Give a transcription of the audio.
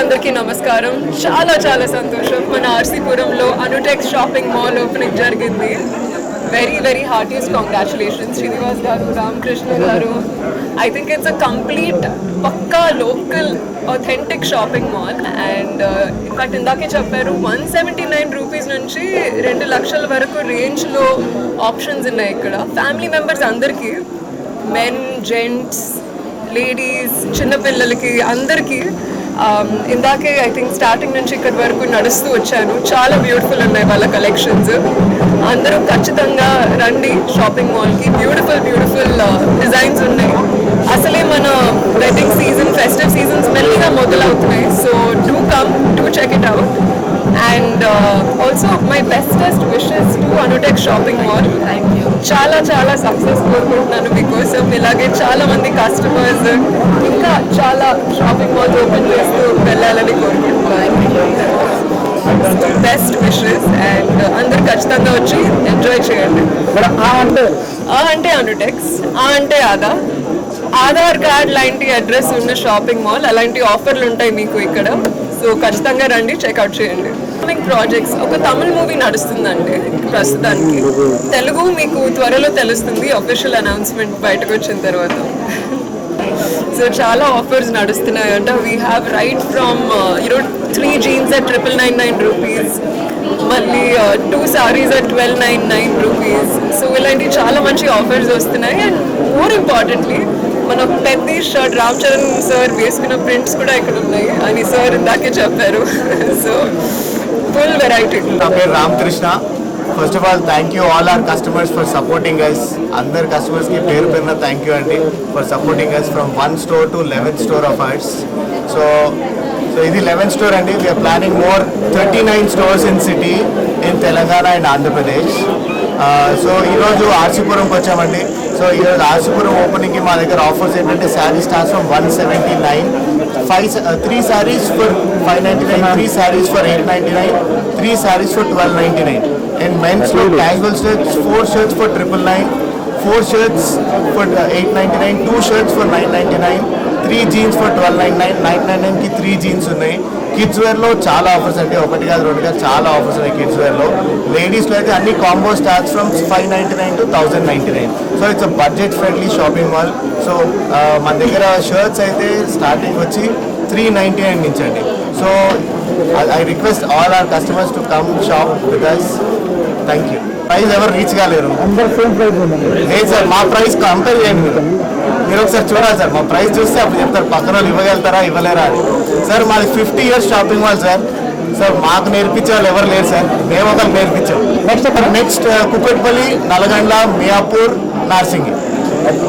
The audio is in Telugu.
అందరికీ నమస్కారం. చాలా చాలా సంతోషం. మన ఆర్సీపురంలో అనుటెక్స్ షాపింగ్ మాల్ ఓపెనింగ్ జరిగింది. Very very heartiest congratulations Srinivas garu, Ramakrishna garu. I think it's a complete pucca local authentic shopping mall. And in fact ఇందాకే చెప్పారు 179 రూపీస్ నుంచి 2 లక్షల వరకు రేంజ్లో ఆప్షన్స్ ఉన్నాయి ఇక్కడ. ఫ్యామిలీ మెంబర్స్ అందరికీ, మెన్, జెంట్స్, లేడీస్, చిన్నపిల్లలకి అందరికీ. ఇందాకే ఐ థింక్ స్టార్టింగ్ నుంచి ఇక్కడి వరకు నడుస్తూ వచ్చాను. చాలా బ్యూటిఫుల్ ఉన్నాయి వాళ్ళ కలెక్షన్స్. అందరూ ఖచ్చితంగా రండి షాపింగ్ మాల్కి. బ్యూటిఫుల్ బ్యూటిఫుల్ డిజైన్స్ ఉన్నాయి. అసలే మన వెడ్డింగ్ సీజన్, ఫెస్టివ్ సీజన్స్ మెల్లిగా మొదలవుతున్నాయి. So do come, do check it out. And also my bestest wishes to Anutex shopping mall. చాలా చాలా సక్సెస్ కోరుకుంటున్నాను మీకోసం. ఇలాగే చాలా మంది కస్టమర్స్ ఇంకా చాలా షాపింగ్ మాల్స్ ఓపెన్ చేస్తూ వెళ్ళాలని కోరుకుంటున్నాను. Best wishes. అండ్ అందరు ఖచ్చితంగా వచ్చి ఎంజాయ్ చేయండి. అంటే అనుటెక్స్, అంటే ఆధార్ కార్డ్ లాంటి అడ్రస్ ఉన్న షాపింగ్ మాల్. అలాంటి ఆఫర్లు ఉంటాయి మీకు ఇక్కడ. సో ఖచ్చితంగా రండి, చెక్అవుట్ చేయండి. ప్రాజెక్ట్స్, ఒక తమిళ మూవీ నడుస్తుందండి ప్రస్తుతానికి. తెలుగు మీకు త్వరలో తెలుస్తుంది అఫీషియల్ అనౌన్స్మెంట్ బయటకు వచ్చిన తర్వాత. సో చాలా ఆఫర్స్ నడుస్తున్నాయంట. We have right from 3 jeans at 999 rupees, మళ్ళీ 2 sarees at 1299 రూపీస్. సో ఇలాంటి చాలా మంచి ఆఫర్స్ వస్తున్నాయి. అండ్ మోర్ ఇంపార్టెంట్లీ మన పెద్ద షర్ట్ రామ్ చరణ్ సార్ వేసుకున్న ప్రింట్స్ కూడా ఇక్కడ ఉన్నాయి అని సార్ ఇందాకే చెప్పారు. So full variety. నా పేరు Ramakrishna. First of all thank you all our customers for supporting us. అందరు కస్టమర్స్కి పేరు పేరున థ్యాంక్ యూ అండి for supporting us from 1 store to 11th store of ours. So ఇది 11th store అండి. We're planning more 39 stores in city in Telangana and Andhra Pradesh. So ఈరోజు ఆర్సీపురంకి వచ్చామండి. సో ఈరోజు ఆర్సీపురం ఓపెనింగ్కి మా దగ్గర ఆఫర్స్ ఏంటంటే sari starts from 179, 3 sarees for 599, 3 sarees for 899, 3 sarees for 1299. And men's casual shirts, 4 shirts for 999, 4 shirts for 899, 2 shirts for 999, 3 jeans for 1299, 999 की 3 jeans ఉన్నాయి. కిడ్స్ వేర్లో చాలా ఆఫర్స్ అండి, ఒకటి కాదు రెండు కాదు చాలా ఆఫర్స్ ఉన్నాయి కిడ్స్ వేర్లో. లేడీస్లో అయితే అన్ని combo starts from 599 to 1099. So it's a budget friendly shopping mall. So మన దగ్గర షర్ట్స్ అయితే స్టార్టింగ్ వచ్చి 399 నుంచి అండి. So I request all our customers to come shop with us. Thank you. Price ఎవరు రీచ్ కాలేరు. లేదు సార్, మా ప్రైస్ కంపేర్ చేయండి. మీరు ఒకసారి చూడాలి సార్, మా ప్రైస్ చూస్తే అప్పుడు చెప్తారు పక్కన వాళ్ళు ఇవ్వగలుగుతారా ఇవ్వలేరా అని. సార్ మాది 50 years shopping mall sir. Sir మాకు నేర్పించే వాళ్ళు ఎవరు లేరు సార్, మేము ఒకరు నేర్పించాం. నెక్స్ట్ కుక్కట్పల్లి, నల్గొండ, మియాపూర్, నార్సింగి.